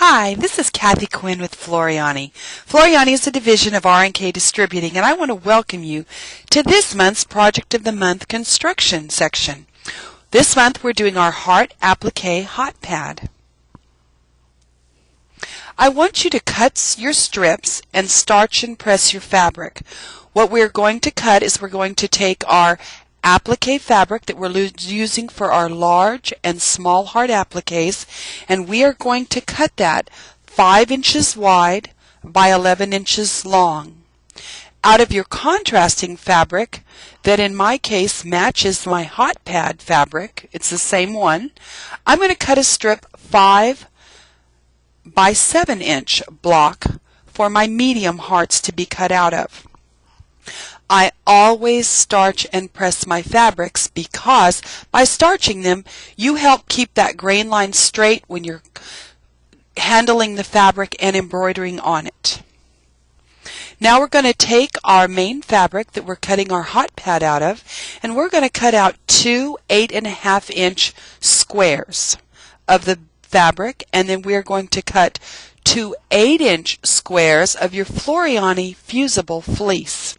Hi, this is Kathy Quinn with Floriani. Floriani is a division of R&K Distributing, and I want to welcome you to this month's Project of the Month construction section. This month we're doing our Heart Applique Hot Pad. I want you to cut your strips and starch and press your fabric. What we're going to cut is we're going to take our applique fabric that we're using for our large and small heart appliques, and we are going to cut that 5 inches wide by 11 inches long. Out of your contrasting fabric, that in my case matches my hot pad fabric, it's the same one, I'm going to cut a strip 5 by 7 inch block for my medium hearts to be cut out of. I always starch and press my fabrics because by starching them, you help keep that grain line straight when you're handling the fabric and embroidering on it. Now we're going to take our main fabric that we're cutting our hot pad out of, and we're going to cut out 2 8.5 inch squares of the fabric, and then we're going to cut 2 8-inch squares of your Floriani fusible fleece.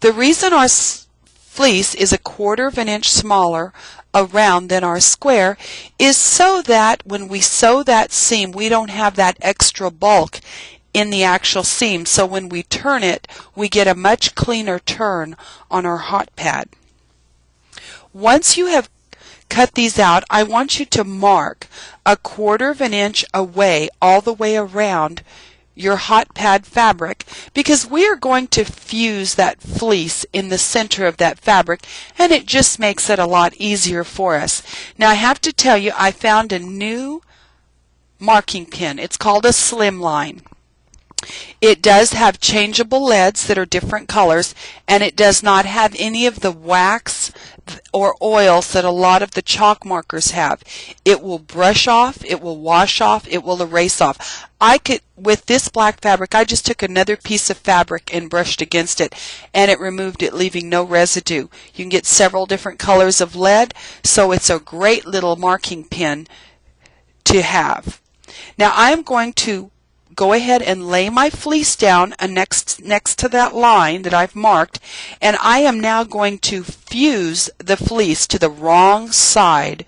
The reason our fleece is 1/4 of an inch smaller around than our square is so that when we sew that seam, we don't have that extra bulk in the actual seam. So when we turn it, we get a much cleaner turn on our hot pad. Once you have cut these out, I want you to mark 1/4 of an inch away all the way around your hot pad fabric, because we are going to fuse that fleece in the center of that fabric, and it just makes it a lot easier for us. Now I have to tell you, I found a new marking pen. It's called a Slimline. It does have changeable leads that are different colors, and it does not have any of the wax or oils that a lot of the chalk markers have. It will brush off, it will wash off, it will erase off. With this black fabric, I just took another piece of fabric and brushed against it, and it removed it, leaving no residue. You can get several different colors of lead, so it's a great little marking pen to have. Now I am going to go ahead and lay my fleece down next to that line that I've marked, and I am now going to fuse the fleece to the wrong side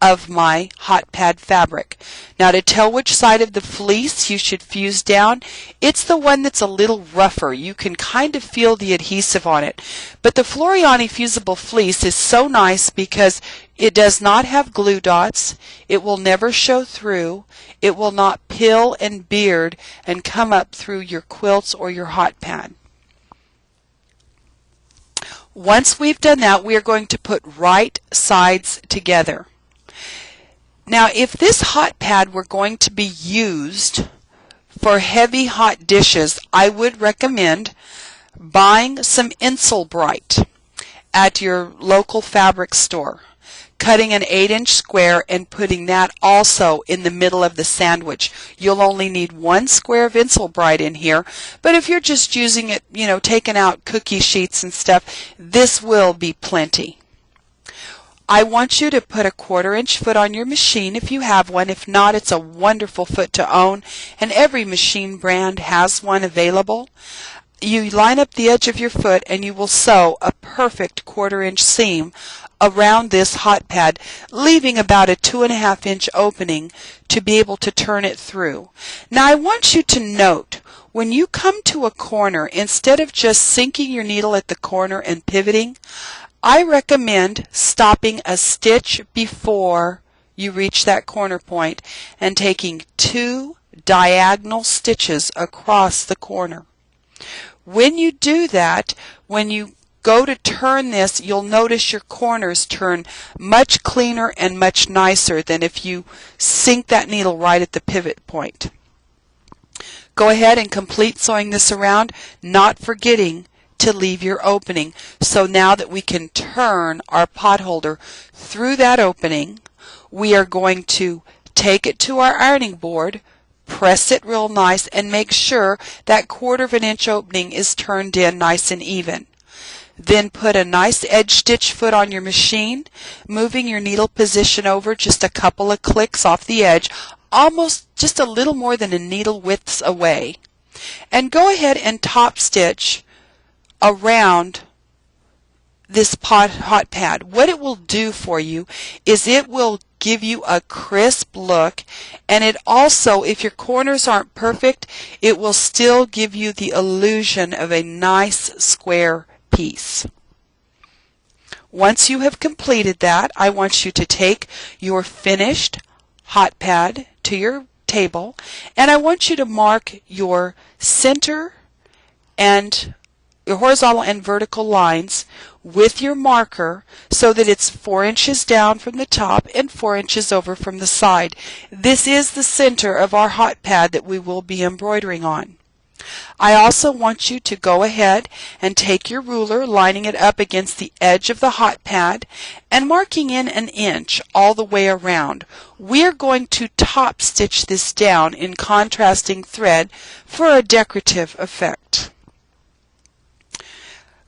of my hot pad fabric. Now to tell which side of the fleece you should fuse down, it's the one that's a little rougher. You can kind of feel the adhesive on it. But the Floriani fusible fleece is so nice because it does not have glue dots, it will never show through, it will not pill and beard and come up through your quilts or your hot pad. Once we've done that, we are going to put right sides together. Now if this hot pad were going to be used for heavy hot dishes, I would recommend buying some Insulbrite at your local fabric store, cutting an 8-inch square and putting that also in the middle of the sandwich. You'll only need 1 square of Insulbrite in here, but if you're just using it, taking out cookie sheets and stuff, this will be plenty. I want you to put a 1/4 inch foot on your machine if you have one. If not, it's a wonderful foot to own, and every machine brand has one available. You line up the edge of your foot and you will sew a perfect 1/4 inch seam around this hot pad, leaving about a 2.5 inch opening to be able to turn it through. Now I want you to note, when you come to a corner, instead of just sinking your needle at the corner and pivoting, I recommend stopping a stitch before you reach that corner point and taking 2 diagonal stitches across the corner. When you do that, when you go to turn this, you'll notice your corners turn much cleaner and much nicer than if you sink that needle right at the pivot point. Go ahead and complete sewing this around, not forgetting to leave your opening. So now that we can turn our pot holder through that opening, we are going to take it to our ironing board, press it real nice, and make sure that 1/4 of an inch opening is turned in nice and even. Then put a nice edge stitch foot on your machine, moving your needle position over just a couple of clicks off the edge. almost just a little more than a needle width away. And go ahead and top stitch around this hot pad. What it will do for you is it will give you a crisp look, and it also, if your corners aren't perfect, it will still give you the illusion of a nice square piece. Once you have completed that, I want you to take your finished hot pad to your table, and I want you to mark your center and your horizontal and vertical lines with your marker so that it's 4 inches down from the top and 4 inches over from the side. This is the center of our hot pad that we will be embroidering on. I also want you to go ahead and take your ruler, lining it up against the edge of the hot pad and marking in 1 inch all the way around. We're going to top stitch this down in contrasting thread for a decorative effect.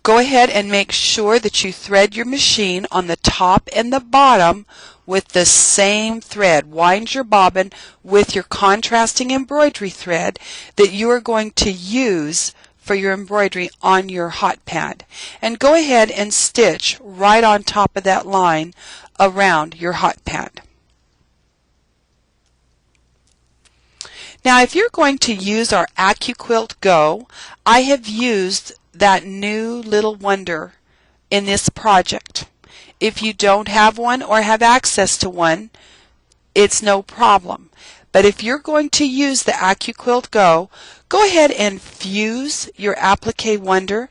Go ahead and make sure that you thread your machine on the top and the bottom with the same thread. Wind your bobbin with your contrasting embroidery thread that you are going to use for your embroidery on your hot pad. And go ahead and stitch right on top of that line around your hot pad. Now, if you're going to use our AccuQuilt Go, I have used that new little wonder in this project. If you don't have one or have access to one, it's no problem. But if you're going to use the AccuQuilt Go, go ahead and fuse your Applique Wonder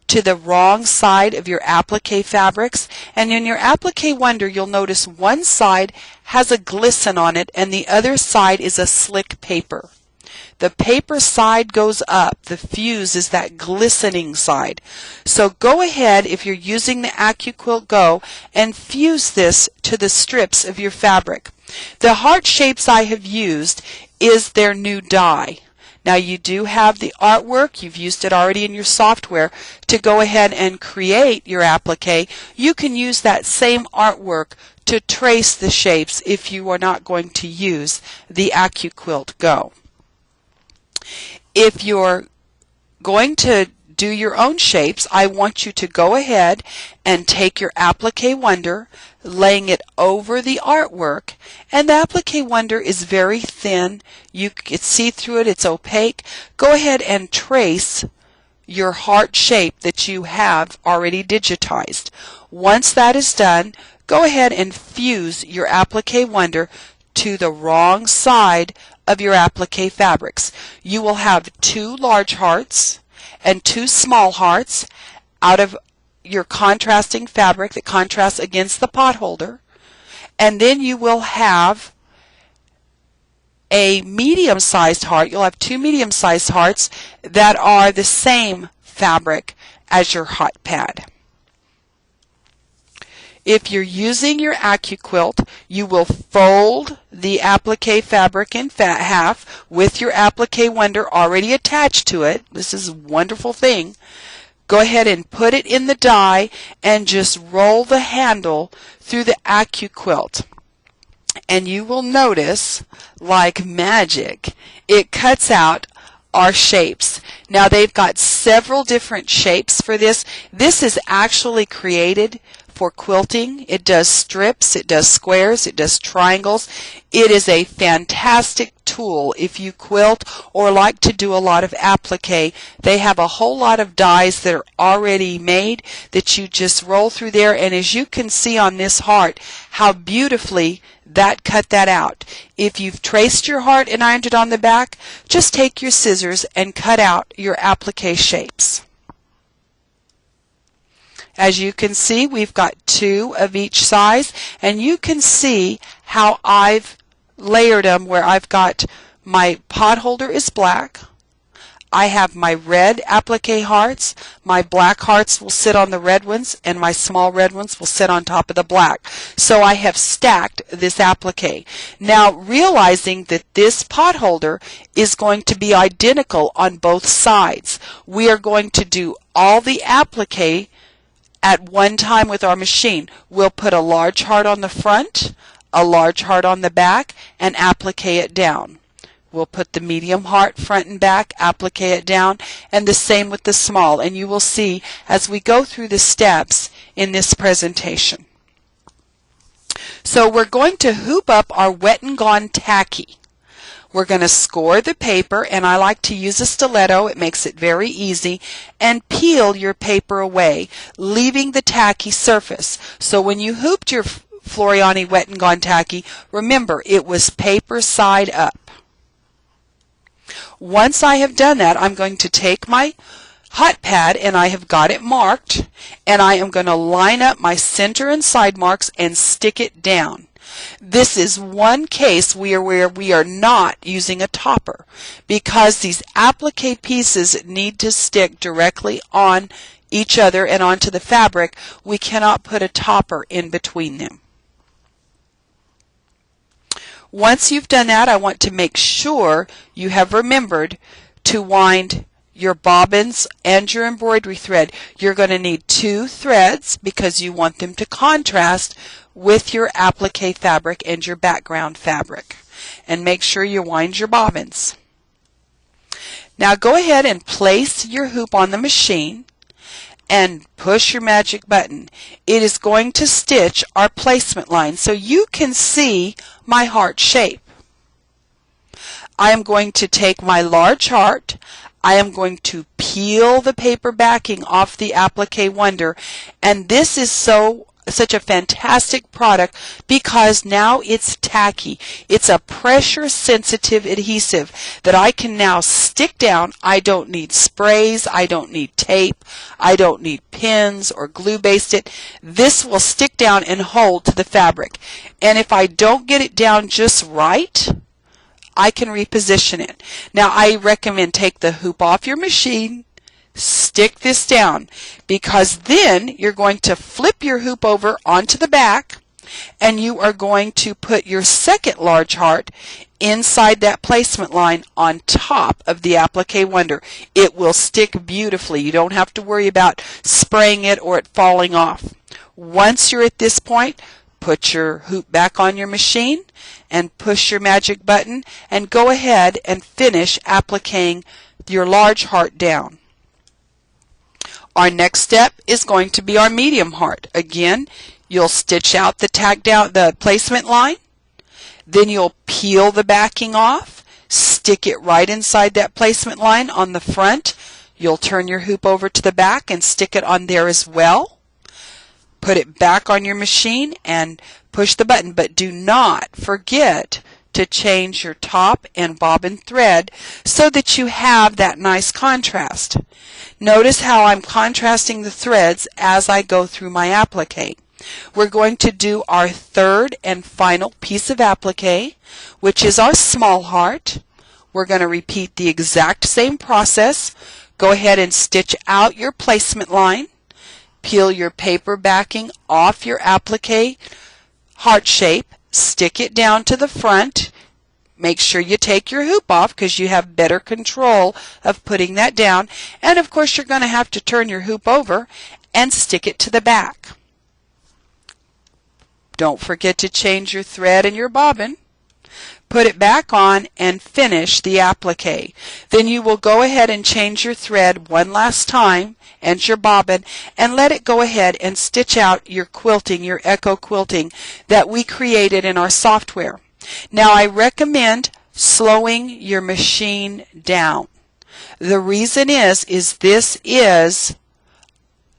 to the wrong side of your applique fabrics, and in your Applique Wonder you'll notice one side has a glisten on it and the other side is a slick paper. The paper side goes up. The fuse is that glistening side. So go ahead, if you're using the AccuQuilt Go, and fuse this to the strips of your fabric. The heart shapes I have used is their new die. Now you do have the artwork, you've used it already in your software to go ahead and create your applique. You can use that same artwork to trace the shapes if you are not going to use the AccuQuilt Go. If you're going to do your own shapes, I want you to go ahead and take your Applique Wonder, laying it over the artwork, and the Applique Wonder is very thin. You can see through it, it's opaque. Go ahead and trace your heart shape that you have already digitized. Once that is done, go ahead and fuse your Applique Wonder to the wrong side of your applique fabrics. You will have 2 large hearts and 2 small hearts out of your contrasting fabric that contrasts against the pot holder, and then you will have a medium-sized heart. You'll have 2 medium-sized hearts that are the same fabric as your hot pad. If you're using your AccuQuilt, you will fold the applique fabric in half with your Applique Wonder already attached to it. This is a wonderful thing. Go ahead and put it in the die and just roll the handle through the AccuQuilt. And you will notice, like magic, it cuts out our shapes. Now they've got several different shapes for this. This is actually created for quilting. It does strips, it does squares, it does triangles. It is a fantastic tool if you quilt or like to do a lot of applique. They have a whole lot of dies that are already made that you just roll through there, and as you can see on this heart how beautifully that cut that out. If you've traced your heart and ironed it on the back, just take your scissors and cut out your applique shapes. As you can see, we've got 2 of each size, and you can see how I've layered them where I've got my pot holder is black. I have my red applique hearts. My black hearts will sit on the red ones, and my small red ones will sit on top of the black. So I have stacked this applique. Now, realizing that this pot holder is going to be identical on both sides, we are going to do all the applique at one time with our machine. We'll put a large heart on the front, a large heart on the back, and applique it down. We'll put the medium heart front and back, applique it down, and the same with the small. And you will see as we go through the steps in this presentation. So we're going to hoop up our Wet and Gone tacky. We're going to score the paper, and I like to use a stiletto. It makes it very easy. And peel your paper away, leaving the tacky surface. So when you hooped your Floriani Wet and Gone tacky, remember it was paper side up. Once I have done that, I'm going to take my hot pad, and I have got it marked, and I am going to line up my center and side marks and stick it down. This is one case where we are not using a topper, because these applique pieces need to stick directly on each other and onto the fabric. We cannot put a topper in between them. Once you've done that, I want to make sure you have remembered to wind your bobbins and your embroidery thread. You're going to need 2 threads because you want them to contrast with your applique fabric and your background fabric. And make sure you wind your bobbins. Now go ahead and place your hoop on the machine and push your magic button. It is going to stitch our placement line so you can see my heart shape. I am going to take my large heart. I am going to peel the paper backing off the Applique Wonder, and this is such a fantastic product because now it's tacky. It's a pressure sensitive adhesive that I can now stick down. I don't need sprays, I don't need tape, I don't need pins or glue based it. This will stick down and hold to the fabric. And if I don't get it down just right, I can reposition it. Now I recommend take the hoop off your machine, stick this down, because then you're going to flip your hoop over onto the back, and you are going to put your second large heart inside that placement line on top of the Applique Wonder. It will stick beautifully. You don't have to worry about spraying it or it falling off. Once you're at this point, put your hoop back on your machine and push your magic button and go ahead and finish appliquing your large heart down. Our next step is going to be our medium heart. Again, you'll stitch out the placement line, then you'll peel the backing off, stick it right inside that placement line on the front. You'll turn your hoop over to the back and stick it on there as well. Put it back on your machine and push the button, but do not forget to change your top and bobbin thread so that you have that nice contrast. Notice how I'm contrasting the threads as I go through my applique. We're going to do our third and final piece of applique, which is our small heart. We're going to repeat the exact same process. Go ahead and stitch out your placement line. Peel your paper backing off your applique heart shape, stick it down to the front. Make sure you take your hoop off because you have better control of putting that down. And of course you're going to have to turn your hoop over and stick it to the back. Don't forget to change your thread and your bobbin. Put it back on and finish the applique. Then you will go ahead and change your thread one last time and your bobbin and let it go ahead and stitch out your quilting, your echo quilting that we created in our software. Now I recommend slowing your machine down. The reason is this is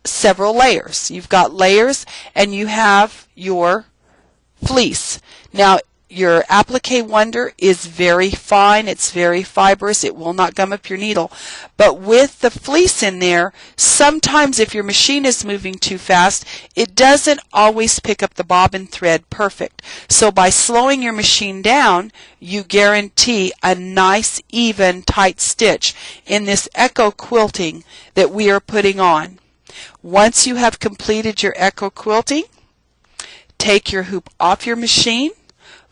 several layers. You've got layers and you have your fleece. Now your Applique Wonder is very fine, it's very fibrous, it will not gum up your needle. But with the fleece in there, sometimes if your machine is moving too fast, it doesn't always pick up the bobbin thread perfect. So by slowing your machine down, you guarantee a nice, even, tight stitch in this echo quilting that we are putting on. Once you have completed your echo quilting, take your hoop off your machine,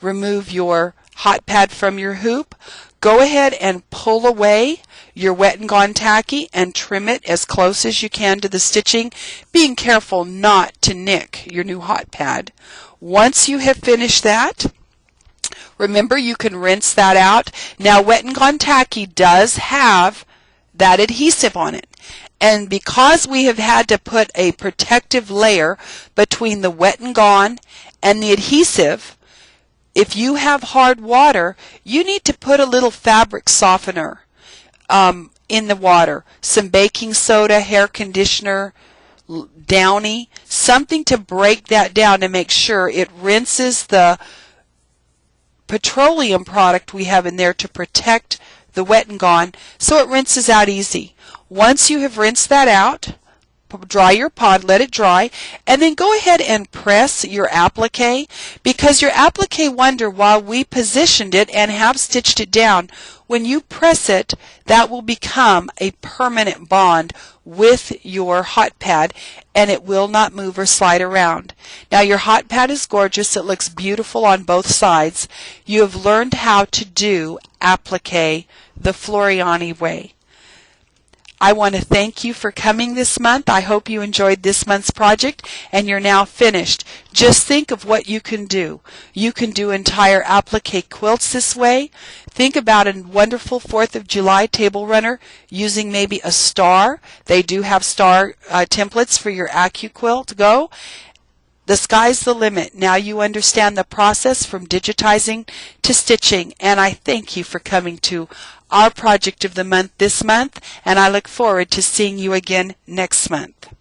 remove your hot pad from your hoop, Go ahead and pull away your Wet and Gone tacky and trim it as close as you can to the stitching, being careful not to nick your new hot pad. Once you have finished that, remember you can rinse that out. Now Wet and Gone tacky does have that adhesive on it. And because we have had to put a protective layer between the Wet and Gone and the adhesive, if you have hard water, you need to put a little fabric softener in the water. Some baking soda, hair conditioner, Downy, something to break that down to make sure it rinses the petroleum product we have in there to protect the Wet and Gone, so it rinses out easy. Once you have rinsed that out, dry your pod, let it dry, and then go ahead and press your applique, because your Applique Wonder, while we positioned it and have stitched it down, when you press it, that will become a permanent bond with your hot pad, and it will not move or slide around. Now your hot pad is gorgeous. It looks beautiful on both sides. You have learned how to do applique the Floriani way. I want to thank you for coming this month. I hope you enjoyed this month's project and you're now finished. Just think of what you can do. You can do entire applique quilts this way. Think about a wonderful 4th of July table runner using maybe a star. They do have star templates for your AccuQuilt Go. The sky's the limit. Now you understand the process from digitizing to stitching, and I thank you for coming to our project of the month this month, and I look forward to seeing you again next month.